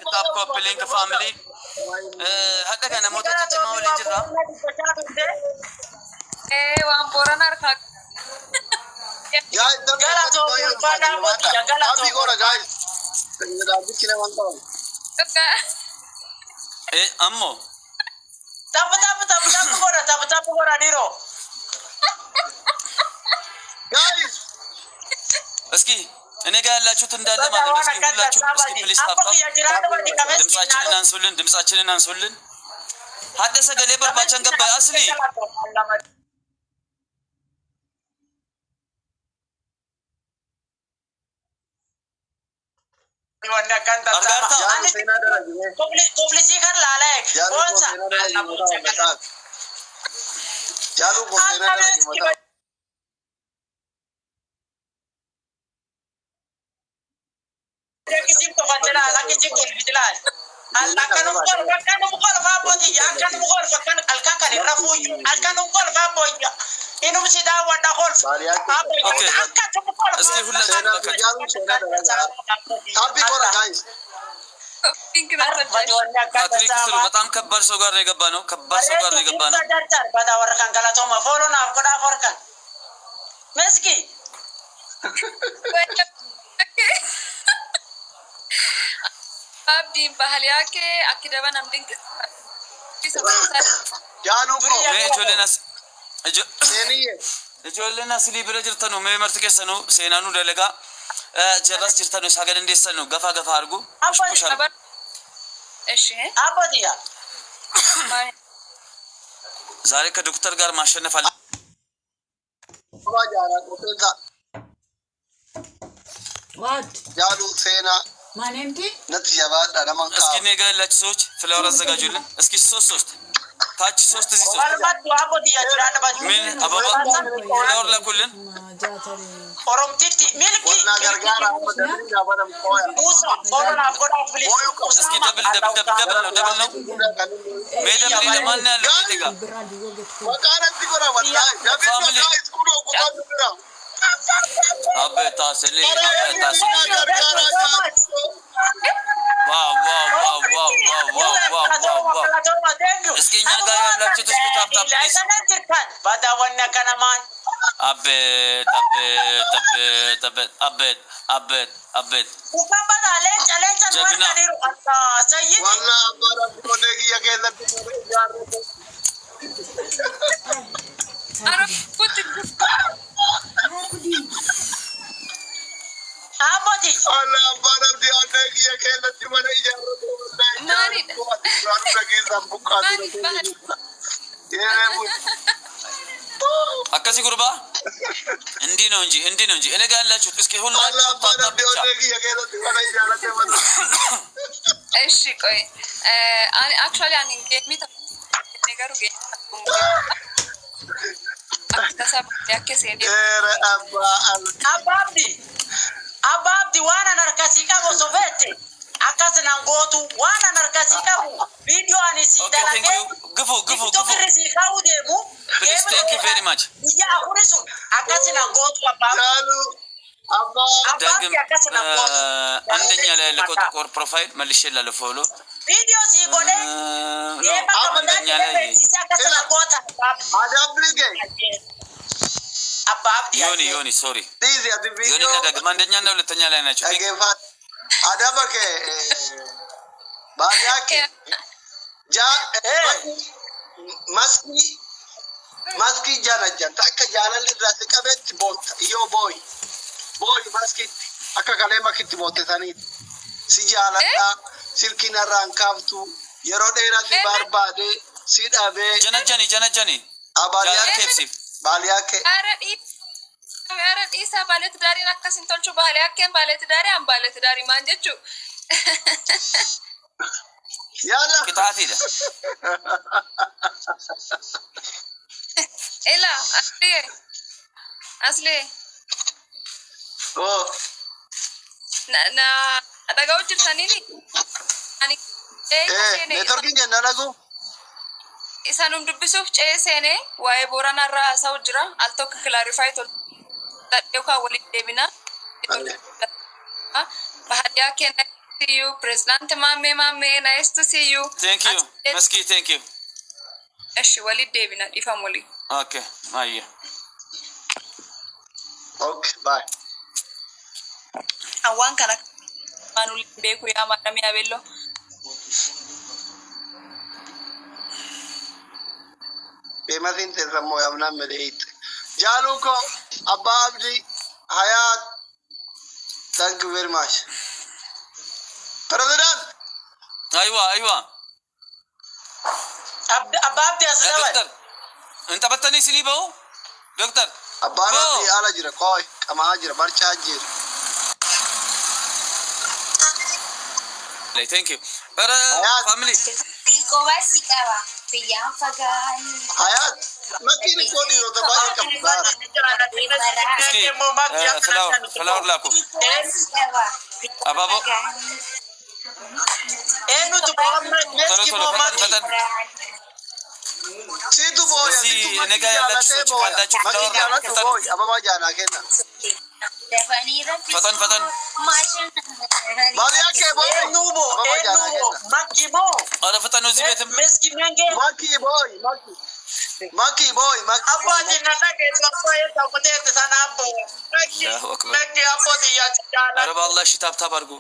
كتاب كوبلينج فاميلي هذا كان موتو تجمع ولا جرا وان بوران أركاك يا Galato pada boti ya galato. أبي كورا جاي تنجد أبي كنا مانتون أمو Tapu gora diro. guys اسكي እኔ ጋር ያላችሁት እንዳለ ማለት ነው። እስኪ ሁላችሁ እስኪ ፕሊስ ታፕ ድምጻችንን አንሱልን። ሀደሰ ገሌ በርባቸን ገባ አስሊ Kuflisi kan lalek. Bonsa. Jalu ko Kisim ko fatela ala kisim ko bitilan. Alkan mukol fa boti ya kan mukol fa kan alkan kan rafu alkan mukol fa boya. Inu sida wada hol. Okay. እስኪ ሁላችሁ Happy kora guys ፒንክ ነበር ካትሪክ ስሩ በጣም ከባድ ሰው ጋር ነው የገባ ነው። ከባድ ሰው ጋር ነው የገባ ነው። Bada warkan galato ma folo na goda forkan. Meski. abdi bahal yake akidaba namdink Jalu ko seniye ijoolleen asli bira jirtanu mee marti keessanu seenaanu dalaga ጀራስ jirtanu ሳገን እንደሰኑ ገፋ ገፋ አድርጉ ፑሽ አድርጉ እሺ Abadiya. ዛሬ ከዶክተር ጋር ማሸነፍ አለ Kora jara ko pesa What? Jalu sena My name is? nati jabada naman ka እስኪ እኔ ጋር ያላችሁ ሰዎች ፍላወር አዘጋጁልን እስኪ ሶስት ታች ሶስት እዚህ ሶስት Walmatu abadiya jirada badi. ምን አበባ ፍላወር ላኩልን Orom titi milki. wonna gargara amadani jabaram koya Musa folo na goda flis. እስኪ ደብል ነው ሜዳ ምን ለማን ያለው ዲጋ Makanan ti kora wallahi jabi Family. guys kudo ko kadura አቤታ ስሊ ዋው እስኪ እኛ ጋር ያላችሁት እስኪ ታፕ ፕሊዝ Bada wanna kana man. አቤት Ukamba na lecha Jabina. nwanda diro ata sayyidi. walla bara ko degi yakela ti jaru አረኩት Abadi. walla bara di degi yakela ti mara jaru Mari. jaru degi zambuka yere mu አከሲ ጉርባ እንዲህ ነው እንጂ እኔ ጋር ያላችሁት እስኪ walla ሁላችሁ bara ታፕ di ብቻ degi yakela ti mara jaru te walla እሺ ቆይ actually an engagement ነገሩ አክተሳብ ያከሰኔ ere abba al Ababdi wana narkasika bo sovete. Akase na ngotu wana narkasika bo. Video ani si Okay, thank dalage. you. ግፉ Tokirisi kaude mu. Please, thank you very much. Ya akurisu. Akase na ngotu ababdi. jalu abba ዳግም akase na ngotu. አንደኛ ላይ ያለው ጥቁር ፕሮፋይል መልሼ ላለፎሎ Video si gode. Yeba አንደኛ ላይ si akase na ngota. adablige Ababdi. ዮኒ ሶሪ dizi ati ዮኒ video ዳግም አንደኛ እና ሁለተኛ ላይ ናቸው። dhaggeeffat adaba kee baadiyyaa kee maskii jaanajjanta akka jaalalli irraa si qabeetti boonta iyyoo booyi maskiitti akka kalee makitti bootte saniiti si jaaladhaa silkiin irraan kaaftu yeroo dheeraa si barbaade si dhabee ጀነጀኒ baadiyyaa ጃል kee ኬፕሲፍ baadiyyaa kee አረን ኢሳ ባለት ዳሪን አከሲን ቶልቹ ባለ ያከን ባለት ዳሪ አን ባለት ዳሪ ማንጀቹ yaala ቅጣት ሄደ ኤላ አስሌ oo ና አዳጋው ጅርታኒኒ አኒ neetworkiin jenna dhaguu ኢሳኑም ድብሱፍ ጨሰኔ ዋይ ቦራናራ ሰው ጅራ አልቶክ ክላሪፋይ ቶል ዳዴው ካወሊ ደቢና ባህዲያ ከነ see you. President Mame, nice to see you. Thank you. Maski, thank you. እሺ ወሊድ ዴቪና ዲፋም ወሊ Okay, አየ Okay, bye. አዋን ከና ማኑ ቤኩ ያ ማዳም ያቤሎ Beematiin teessammoo yamnaan medheeyit. Jaaluko, Abbaa Abdii, Hayaat. Thank you very much. President. አይዋ Abbaabdi as dabar. ዶክተር እንጠበተኒ ሲሊበው ዶክተር Abbaan Abdii ala jira. Kooy, qamaa jira. Barchaa jira. thank you para family Dikobasi kawa. Piyang fagan. Hayaat. Makiin koo dhiirota baay'ee qabdaan. flower laako Dikobasi kawa. ababo Eenyutu Muhammad Meski Muhammad. Siitu booya. እዚህ Siitu ነገ makii ያላችሁ jaalatee ሰዎች booya. ካላችሁ Makii flower jaalatu laako booya. Ababaa jaanaa kenna. ፈጠን Baadiyyaa kee booya. Eenyubo Ababaa jaanaa kenna. Makki moo ኧረ ፈጠኑ እዚህ ቤትም Meski Menge. Makii booy. Makii booy. Abbaati na dhageessu abbaa eessa kuteetti sana abboo. Makki abbooti yaasi ኧረ jaaladhe. በአላህ እሺ ታብታብ አድርጉ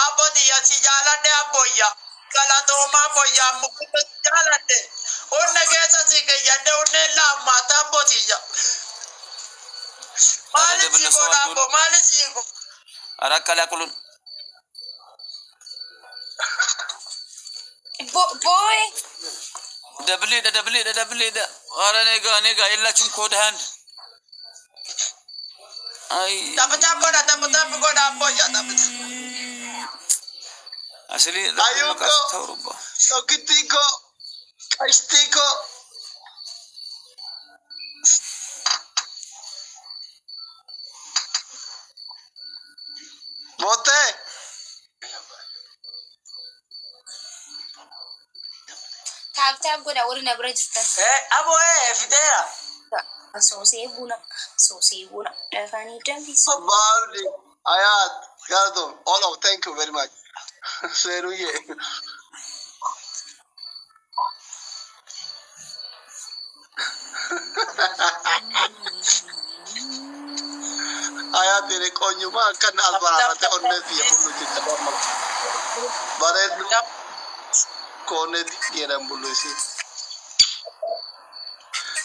Abbooti yaasi jaaladhe abboyya. Galatooma abboyya mukkutu jaaladhe. Onne keessa si keeyyadhe onne laammaata abbootiyya. Maali si godha abbo maali si godha. ኧረ አቀላቅሉን ቦይ ደብል ኧረ ኔጋ የላችሁም ኮድ ሃንድ አይ Tapita godha tapita godha abboyya tapita. አስሊ Ayuko. ተውሩባ Tokkittii koo. Qashtii koo. Mootee. Taab godha warri na bira jirtan. Aboo fideera. Soosee buna dafanii danfisu. Abbaa Abdii. Hayaat. Galatoom. All of thank you very much. Seenuyyee. Hayaat ini konyuma kan albararate onne fiye bulu jitta damma. Bareedu. Koone jedhan bulu isi.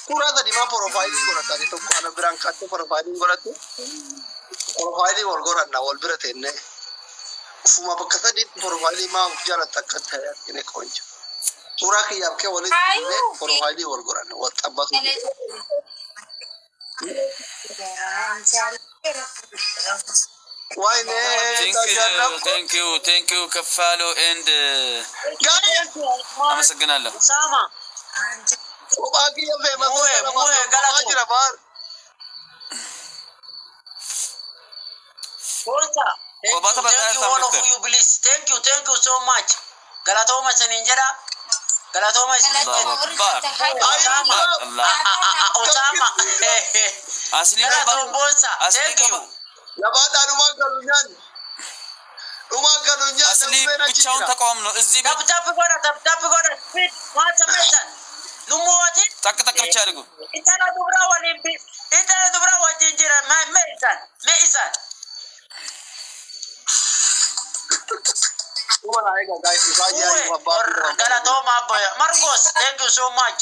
Suuraa sadi maa profaayilii godhatanii tokko ana biraan kaatti profaayiliin godhatu. Profaayilii wal godhanna wal bira teenne. Ufuma bakka sadiitti profaayilii maa uf jaalatti akka ta'e argine qoonja. Suuraa kiyyaaf kee walitti illee profaayilii wal godhanna wal xabbatu. Wayne ቴንክ ዩ ከፋሉ ኤንድ አመሰግናለሁ Sama. kophaa kiyya Mu'ee galatu. jira baar. Bolsa. Obata Thank you all of you please. Thank you so much. Galatooma isiniin jedha. Galatooma isiniin jedha. Osama. አስሊ Galatoom bolsa. አስሊ Thank you. Labaadhaa dhumaa ganu nyaanni. Dhumaa ganu nyaanni. አስሊ ብቻውን ተቃውም ነው እዚህ ቤት Tap tap godha. Fit. Maata meeshan. Lummooti. ጠቅ ብቻ አድርጉ Intala dubra waliin bi. Intala dubra wajjin jira. Meeshan. Dhuma naa eegaa gaayisii baay'ee ayuu abbaa Mu'ee. Galatooma abboya. Marcos. Thank you so much.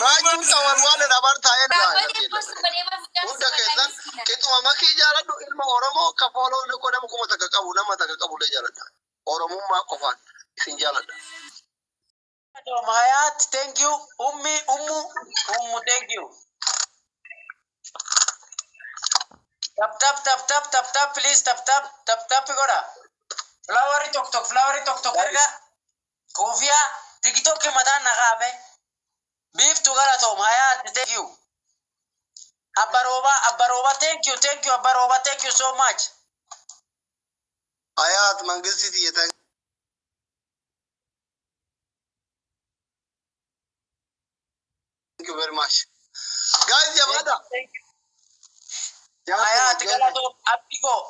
Raajuun tawar waan dhabar taa'ee hunda keessan qixuma makii jaaladhu ilma Oromoo akka fooloo inni godhamu kuma takka qabu nama takka qabullee jaaladha. Oromummaa qofaan isin jaaladha. Hayat, thank you. Ummu, thank you. Tap, please, tap, goda. Flowery tok, erga. Kofia, TikTok ke matan nakabe. Beef to Galatom, Hayat, thank you. Abaroba, thank you, Abaroba, thank you so much. Hayaat mangistii xiyyeetan. Thank you very much. Guys, jabaadha. Hayat, Hayat galato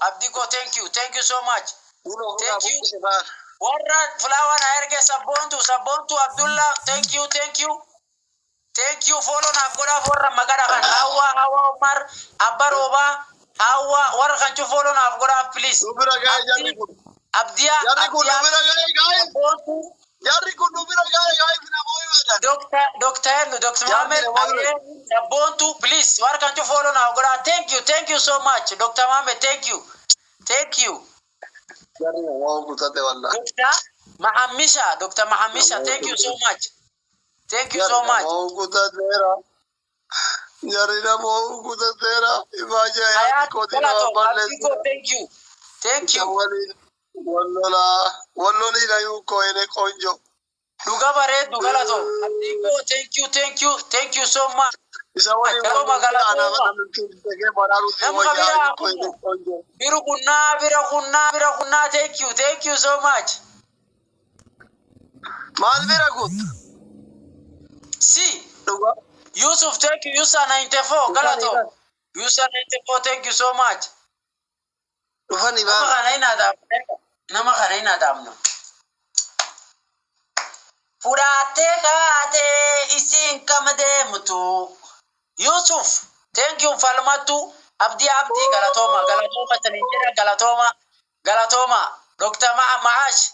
abdiko thank you so much. Uno Thank you. bukkise bar. Warra flower na erge sabontu Abdullah thank you follow na goda warra magara kan hawa Umar abaroba hawa warra kan chu follow na goda please. Dubira gaya jarri kun. Abdia Jarri kun dubira gaya guys. Jarri kun dubira gaya guys na boy wedan. Dr. Mohammed sabontu please warra kan chu follow na goda thank you so much Dr. Mohammed thank you. Jarri na wow kutate walla. Dr. Mahamisha, thank you so much. Wow kutatera. Jarri na wow kutatera. Imaja ya kodi na waballe. Thank you. Walloli na yuko ene konjo. Dugabare dugalato. Abdiko thank you so much. Isa wali ana tege bararu Namkabira Biru kunna thank you so much. Mal bira gut. See, Yusuf, thank you. Yusa 94, Galato. Yusa 94, thank you so much. Ufani ba. Nama kana damno. Furate kate isin kamade mutu. Yusuf, thank you Falmatu. Abdi Galatoma Taninjira Galatoma. Dr. Maash,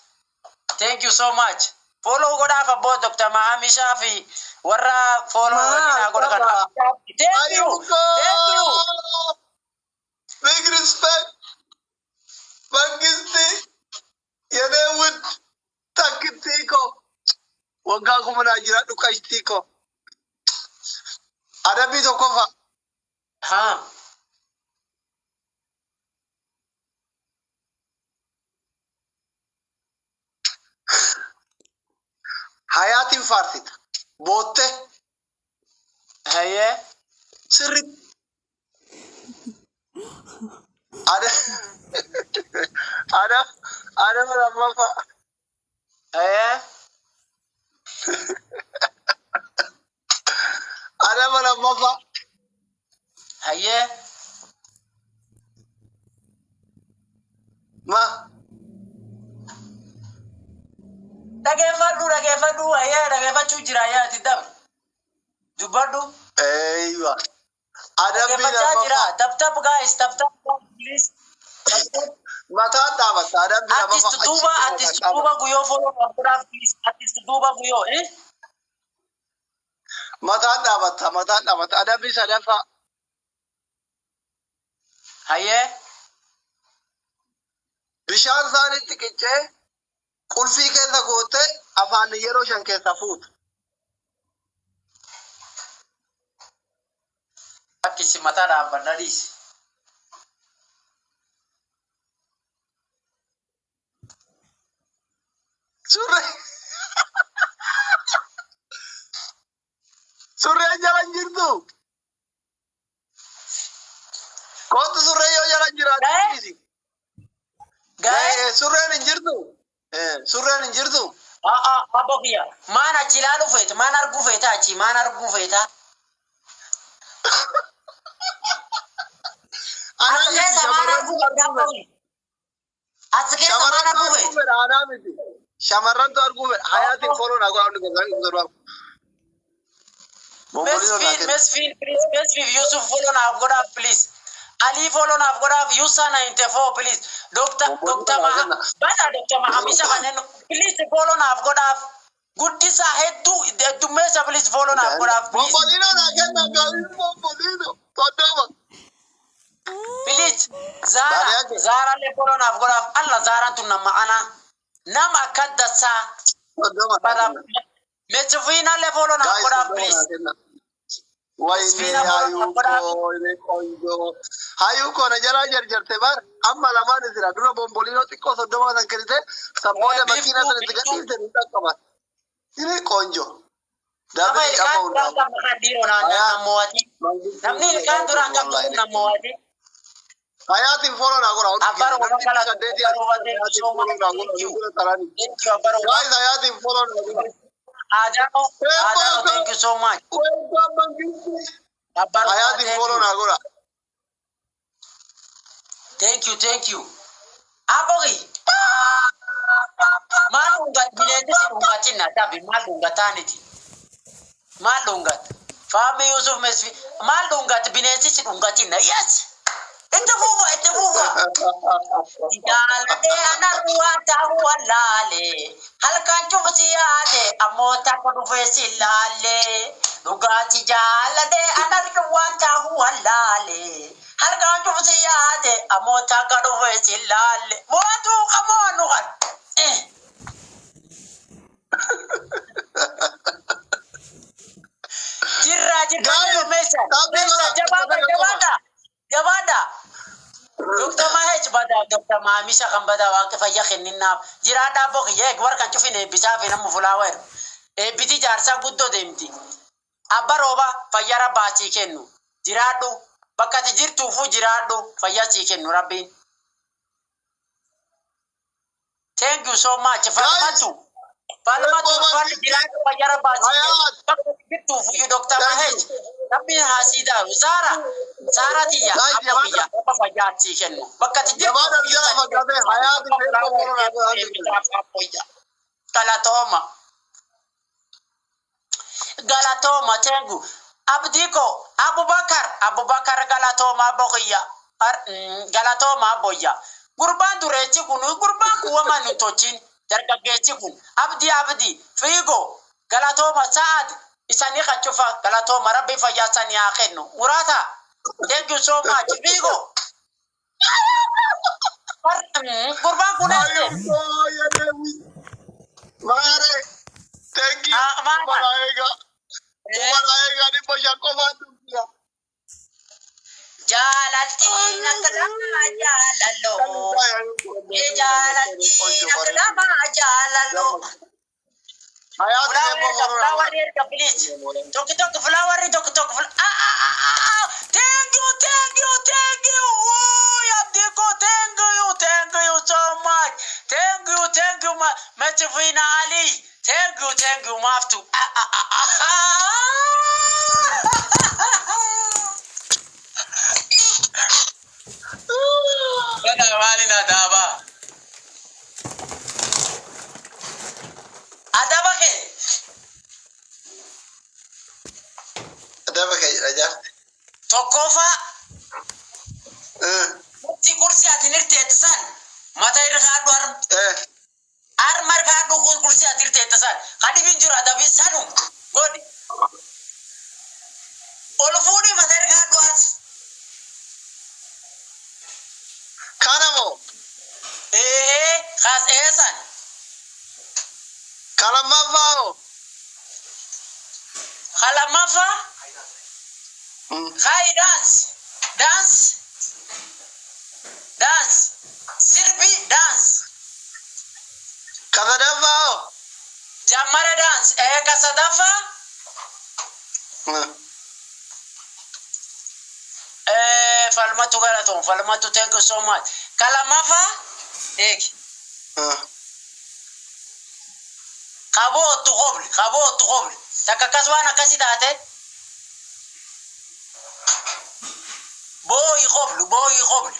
thank you so much. Follow goda fa bo Dr. Mahamisha fi warra follow goda kana. Thank you. Big respect. Bangisti. Yene would takitiko. Wanga ko mana jira duka istiko. Adabi to kofa. Ha. Hayatin farsit. Bote. Haye. Sirrit. Ada berapa? Haye. Ada berapa? Haye. Ma. Dhaggeeffadhu haye dhaggeeffachuu jira haye tidam. Dubbadhu. Eywa. Ada Dhaggeeffachaa jira. Tap guys please. Mata dapat ada Artist duba guyo follow photograph please. Artist duba guyo Mata dapat ada bisa dapat. Haye. Bishaan isaaniitti qiccee qulfii keessa goote afaan yeroo 5 keessa fuuta. Akkisi mataa dhaabbadhadhiis. Surree jalan jirtu. Kootu surree yoo jalan jiraatu. Surreen hin jirtu. Surreen hin jirtu. Abbo kiyya. Maan achi ilaaluu feeta? Maan arguu feeta achi? Maan arguu feeta? As keessa maan arguu feeta? As keessa maan arguu feeta? Shamarrantu arguu feeta. Hayaatiin follow na godhaa. Mesfin, please. Yusuf follow na godhaa please. Ali follow na godhaa Yusa 94 please. Dr. Mahamisha Banen, please follow na godhaa. Guddisa hedduu meesha please follow na godhaa please. Bombolino na kenna gaarii bombolino. Todoma. Please Zara le follow na godhaa. Allah Zara tun nama kaddasa. Todoma. Mesfin le follow na godhaa please. Hayuko na jala jarjarte bar amma lamaan isira dura bombolino xiqqoo 30 san kennite sabboole makiina san itti gadhiifte ni dhaqqaba. Ini konjo. Namni ilkaan duraan qabdu namooti. Hayaatiin follow na gora. Guys, hayaatiin follow na gora. Adano, thank you so much. Hayaatiin follow na gora. Thank you. Abogi. Malungat binete si lungatin na tabi malungataniti. Malungat. Fami Yusuf Mesfi. Malungat binete si lungatin na. Yes. Ito buba. Jalade anarwa tawa lale. Halkan chup siyade amota kodufe silale. Lugati jalade anarwa tawa lale. Halkan chup siyade amota kodufe silale. Moatu kamonu kan. Jirra mesa jabada Dr. Mahech bada Dr. Mamisha kan bada waqti fayya kenninna jira dabo kiye gwar kan chufine bisa fina mu flower e biti jarsa guddo demti abaroba fayyara bachi kennu jiradu bakati jirtu fu jiradu fayya chi kennu rabbi. Thank you so much Falmatu jiradu fayyara bachi kennu bakati jirtu fu Dr. Mahech rabbi hasida Zara tiya apa fayya chi kennu bakati jirtu Galatoma tengu abdiko Abubakar Galatoma boya Galatoma boya gurban dureci kunu gurban kuwa manutocin dargageci kun abdi figo Galatoma Saad isani kachufa Galatoma rabbi fayyatani akhennu urata. Thank you so much figo gurban kuneste Mare, thank you. Umaraega ni baya komando. Jalalti nakalama jalalo. Jalalti nakalama jalalo. Hayat Flower here, please. Tok flower. Thank you. Oh, Abdiko, thank you so much. Thank you, Metifina Ali. Thank you, Maftu. Bada wali na daba. Adaba ke? Raja. Tokofa. Ti kursi atinir tetesan. Mata irkadwar. Armar kadu kursi atir tetesan. Kadi binjur adabi sanu. Godi. Olufudi mata irkadwar. Kanamo. Khas esan. Kalamavao. Kalamafa. Khai dance. Sirbi dance. Kasadavao. Jamara dance. Kasadafa. Falmatu thank you so much. Kalamafa. Kabo tu qobl. Takakaswana kasidate. Boy qobl.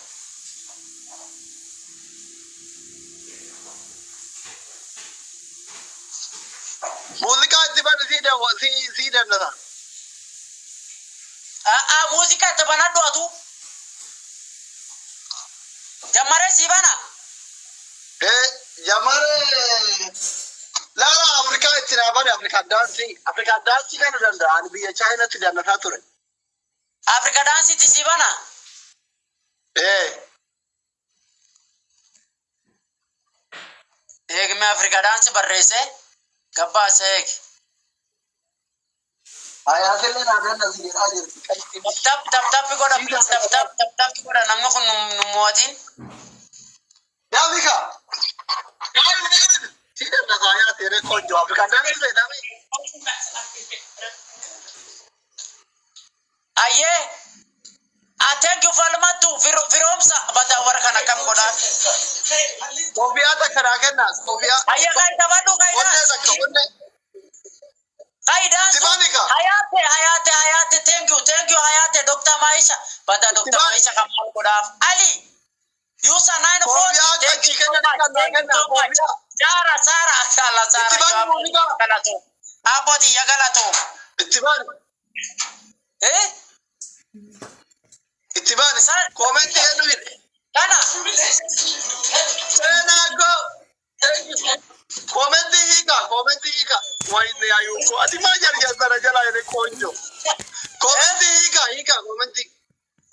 Música de sida nada. Música te van a doar tú. Llamare si van a. Llamare. La Africa it's Africa dance kan danda and be a China to danda tature. Africa dance ti si van a. Me Africa dance barrese. Gabba seek. Ayatele na danda zira ajir. Tap goda namno kun numuatin. Ya Africa. Sida na saya tere konjo Africa dance le dami. Aye. Thank you Falmatu viromsa bada warkana kam goda. Sofia ta karakenna Sofia. Aye kai tabadu kai na. Kaidan hayate thank you hayate Dr. Maisha pada Dr. Maisha kamal kodaf Ali Yusa 9 Kofiyaa foot. achi kenna Kofiyaa. Sara sala sara. Itti bani muuziqaa. Galato. Aboti ya galato. Itti bani. Eh? Itti bani. Koomenti heddu hidhe. Kana. Seenaa go. Koomenti hiika. Wayne ayuko. Ati maa jarjarsana jalaa jedhe qoonjo. Koomenti hiika koomenti.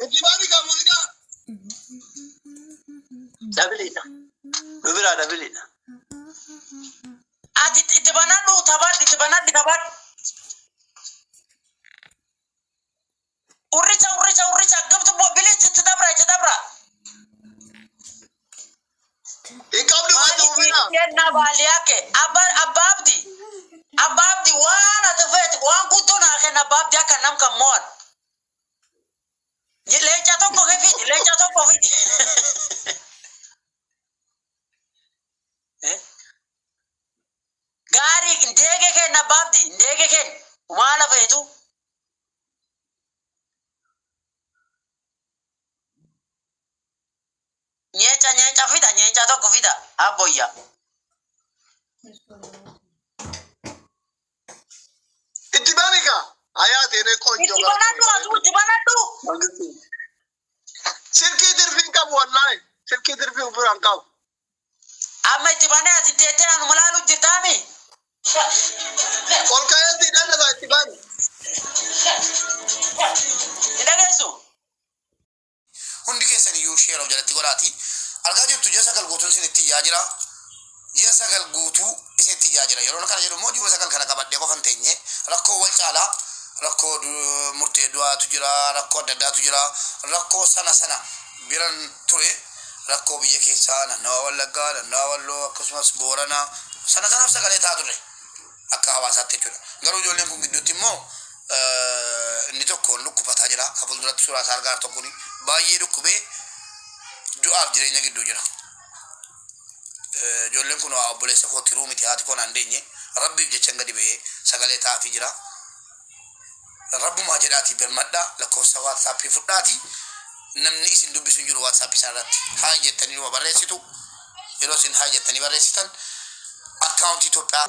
Itti bani ka muuziqaa. Dabilina. Dubira dabilina. Ati itibanadu tabad. Uricha gabtu bo bilis dabra. Ikabdu watu bina. Yenna bali yake. Ababdi wana tafet wan kutuna kena ababdi aka namka mod. Lecha toko fiti. Gari ndege ken ababdi ndege ken mala fetu. Nyecha toko fida aboya. Itti bani ka. Ayate ne qoonjo. Itibanadu. Silkii dirfin qabu wallahi. Silkii dirfin ofirraan qabu. Amma itibane asitete anu malalu jirtami. Ol ka'eetii dhandhata itti bani. Ndagesu. Hundi keessan iyyuu sheeroo jalatti godhaati. Argaa jirtu ji'a 9 guutuun isin itti iyyaa jira. Ji'a 9 guutuu isin itti iyyaa jira. Yeroo kana jedhu immoo ji'a 9 kana qabadhee qofan teenye rakkoo wal caalaa rakkoo murtee du'aatu jira, rakkoo adda addaatu jira, rakkoo sana biran ture, rakkoo biyya keessaa naannawaa Wallaggaa, naannawaa Walloo akkasumas Booranaa sanaaf sagalee ta'a ture akka hawaasaatti jechuudha. Garuu ijoolleen kun gidduutti immoo inni tokko lukkufataa jira. Ka fuulduratti suuraa isaa argaa tokko baay'ee dhukkubee du'aaf jireenya gidduu jira. Ijoolleen kun obboleessa kootti ruumiti haati koo naan deenye rabbiif jecha gadi ba'ee sagalee taa'aafii jira. Rabbumaa jedhaati birmadhaa lakkoofsa waatsaappii fudhaati. Namni isin dubbisu hin jiru waatsaappii sanarratti. Haa jettanii numa barreessitu. Yeroo isin haa jettanii barreessitan akkaawuntii Itoophiyaa.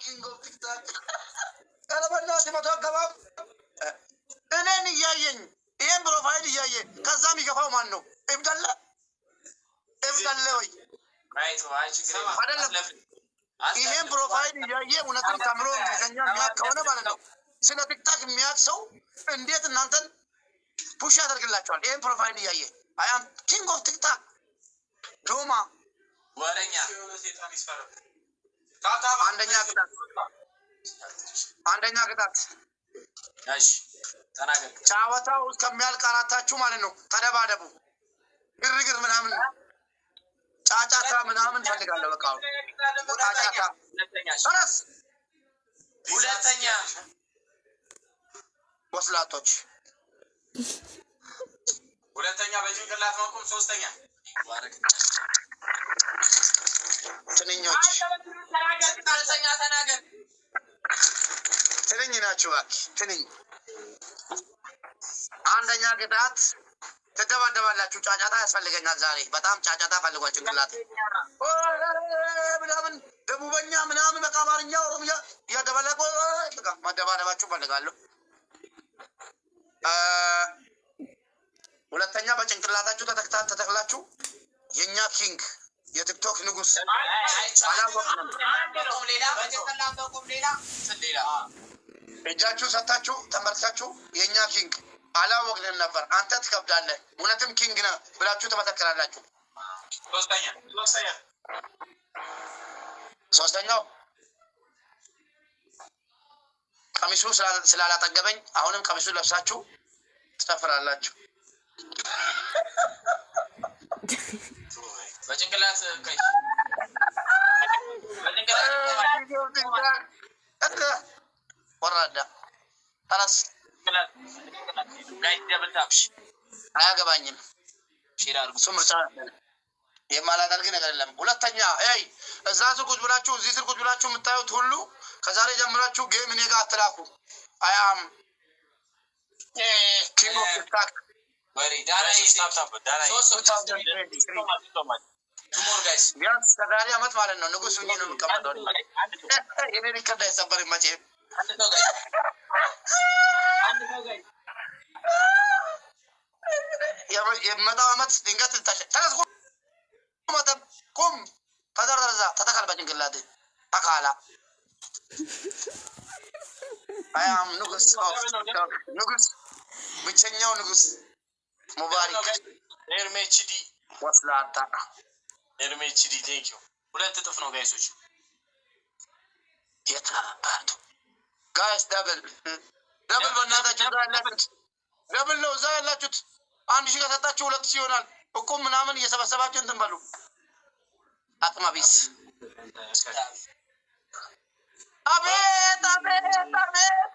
king of TikTok. Kalau benar si motor kebab. Ini ni yayin. Ini profile yayin. Kazami kafau mano. Ibdallah. Oi. Right, why chicken? Ini profile yayin. Unatin kamera misalnya miak kawana mana? Sina TikTok miak so. India tu nanti push ada kelacon. Ini profile yayin. I am king of TikTok. Roma. Warenya. አንደኛ ቅጣት እሺ ተናገር። ጫወታው እስከሚያልቅ አራታችሁ ማለት ነው ተደባደቡ። ግርግር ምናምን ጫጫታ ምናምን ፈልጋለሁ። በቃ ጫጫታ። ሁለተኛ ወስላቶች። ሁለተኛ በጭንቅላት መቆም። ሶስተኛ ትንኞች። ተናገር። ትንኝ ናቸው። እባክህ ትንኝ። አንደኛ ቅጣት ትደባደባላችሁ። ጫጫታ ያስፈልገኛል ዛሬ በጣም ጫጫታ ፈልጓል ጭንቅላቴ ምናምን ደቡበኛ ምናምን በቃ አማርኛ ኦሮምኛ እያደባለቁ በቃ ማደባደባችሁ ፈልጋለሁ። ሁለተኛ በጭንቅላታችሁ ተተክላችሁ የእኛ ኪንግ የቲክቶክ ንጉስ እጃችሁ ሰታችሁ ተመልሳችሁ የእኛ ኪንግ አላወቅንም ነበር አንተ ትከብዳለህ እውነትም ኪንግ ነህ ብላችሁ ተመሰክራላችሁ። ሶስተኛው ቀሚሱ ስላላጠገበኝ አሁንም ቀሚሱ ለብሳችሁ ትጨፍራላችሁ። በጭንቅላት ቀይ ወራዳ ተነስ አያገባኝም። እሱ ምርጫ የማላደርግ ነገር የለም። ሁለተኛ እዛ ስር ቁጭ ብላችሁ እዚህ ስር ቁጭ ብላችሁ የምታዩት ሁሉ ከዛሬ ጀምራችሁ ጌም እኔ ጋር አትላኩ። አያም ኪንግ ኦፍ ቲክታክ ቢያንስ ከዛሬ አመት ማለት ነው ንጉስ ሁኜ ነው የምቀመጠው። የኔ ሪከርድ አይሰበርም መቼም። የመጣው አመት ድንገት ተነስ መጠን ቁም ተደረዛ ተተካል በጭንቅላት ተካላ አያም ንጉስ ንጉስ ብቸኛው ንጉስ ሙባሪክ ኤርሜችዲ ወስላታ ኤርሜችዲ ቴንክ ዩ። ሁለት እጥፍ ነው ጋይሶች። የታባቱ ጋይስ ደብል በእናታችሁ ያላችሁት ደብል ነው። እዛ ያላችሁት 1000 ከሰጣችሁ 2000 ይሆናል። እቁም ምናምን እየሰበሰባችሁ እንትን በሉ። አቅመቢስ አቤት አቤት አቤት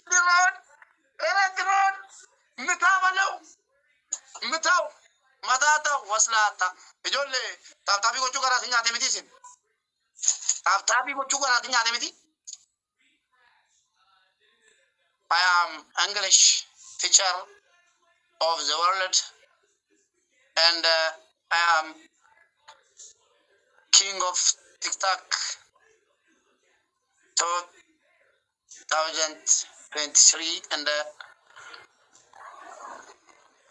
ድሮን ድሮን ምታ በለው ምታው መታታው ወስላታ እጆሌ ታብታቢ ጎቹ ጋራትኛ አተሚቲ ሲን ታብታቢ ጎቹ ጋራትኛ አተሚቲ I am English teacher of the world and I am king of TikTok 2023 and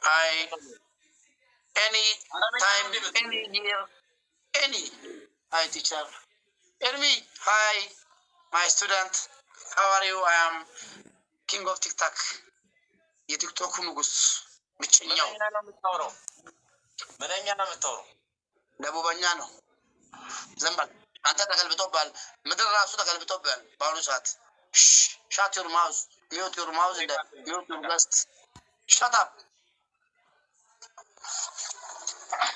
I any time any year any hi teacher Ermi hi my student how are you I am king of TikTok የቲክቶክ ንጉስ ብቸኛው ምንኛ ነው የምታወራው? ደቡበኛ ነው። ዝም በል አንተ ተገልብጦብሃል። ምድር ራሱ ተገልብጦብሃል በአሁኑ ሰዓት። ሻት ዩር ማውዝ ሚውት ዩር ማውዝ እንደ ሚውት ዩር ገስት ሻት አፕ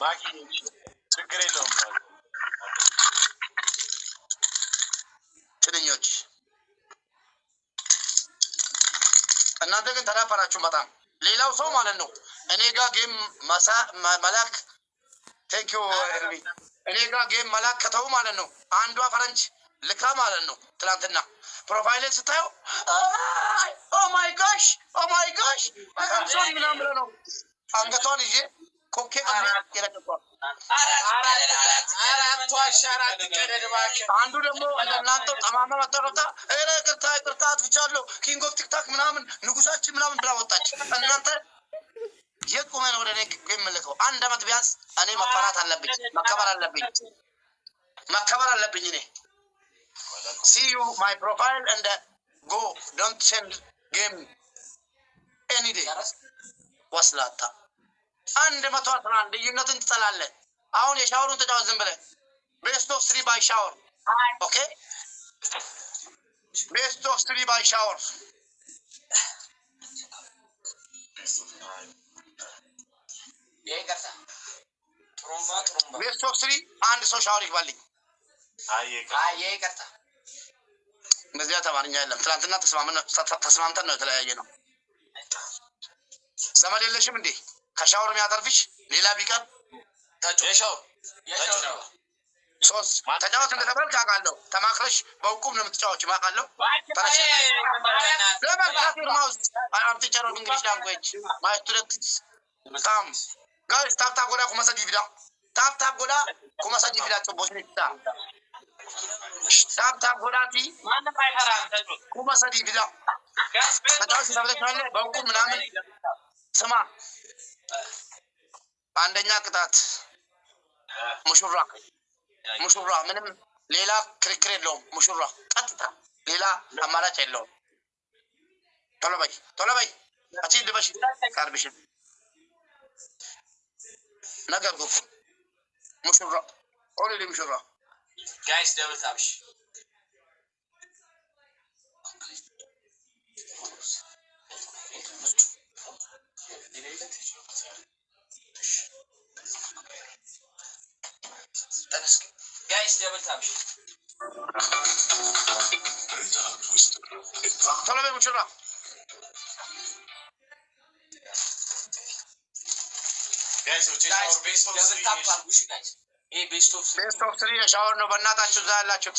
ባኪ ችግር የለውም። ትንኞች እናንተ ግን ተዳፈራችሁ በጣም። ሌላው ሰው ማለት ነው እኔ ጋር ጌም መላክ ቴንክ ዩ ኤርሚ እኔ ጋር ጌም መላክ ከተው ማለት ነው አንዷ ፈረንጅ ልካ ማለት ነው ትናንትና ፕሮፋይልን ስታየው ኦ ማይ ጋሽ ሶሪ ምናምን ብለህ ነው አንገቷን ይዤ ኮኬ የለቀቋል። አንዱ ደግሞ እንደናንተ ጠማማ መጠረታ ቅርታ አጥፍቻለሁ ኪንግ ኦፍ ቲክታክ ምናምን ንጉሳችን ምናምን ብላ ወጣች። እናንተ የት ቁመህ ነው ወደ እኔ የምልከው? አንድ አመት ቢያንስ እኔ መፈራት አለብኝ፣ መከበር አለብኝ እኔ see you my profile and go don't send game any day ወስላታ 111 ልዩነትን ትጠላለህ። አሁን የሻወሩን ተጫወት ዝም ብለህ ቤስት ኦፍ 3 ባይ ሻወር ኦኬ ቤስት ኦፍ 3 ባይ ሻወር ቤስት ኦፍ 3 አንድ ሰው ሻወር ይግባልኝ። እንደዚያ ተማርኛ የለም። ትናንትና ተስማምተን ነው የተለያየ ነው። ዘመድ የለሽም እንዴ ከሻወር የሚያተርፍሽ ሌላ ቢቀር ሶስት ተጫዋች እንደተባልክ አውቃለሁ። ተማክረሽ በውቁም ነው የምትጫወች አውቃለሁ። ተነሽ ለምን ካፊር ማውስ አም ቲቸር ኦፍ እንግሊሽ ላንጉዌጅ ማይ ስቱደንትስ Tam. Guys, tap goda kuma sadi bida. Tap goda kuma sadi bida to bosni ta. Tap goda ti. Mana pai haram tajo. Kuma sadi bida. Kata sih dapat kali bangku menamen. Sama. Andanya ketat. Mushurra ምንም ሌላ ክርክር የለውም። ሙሽራ ቀጥታ ሌላ አማራጭ የለውም። ቶሎ በይ አቺ ልበሽ ካርብሽ ነገር እኮ ሙሽራ ኦልሬዲ ሙሽራ ጋይስ ደብል ታብሽ ጋይስ ደብል ታብሽ ቶሎ በይ ሙሽራ ጋይስ ደብል ታብ ታርጉሽ ጋይስ ይሄ ቤስት ኦፍ 3 ሻወር ነው። በእናታችሁ እዛ ያላችሁት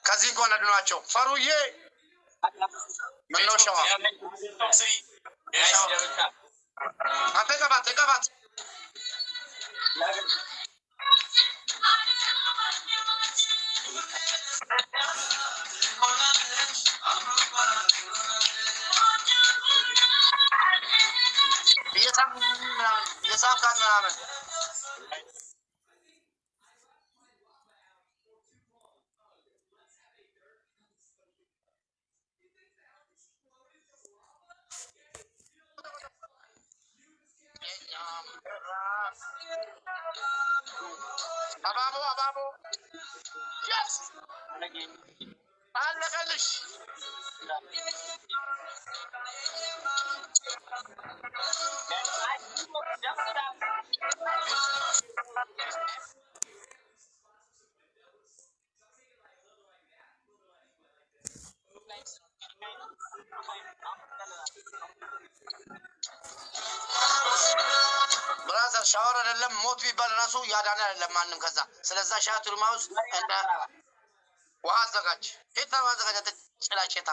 ከዚህ እንኳን አድኗቸው። ፈሩዬ ምነው ሻወር አንተ ቀባት የሳምካት ምናምን አባቦ yes አለቀልሽ ብራዘር ሻወር አይደለም ሞት ቢባል ራሱ ያዳነ አይደለም ማንም ከዛ ስለዛ ሻቱር ማውስ እንደ ውሃ አዘጋጅ ሄታ ማዘጋጀት ጭላጭታ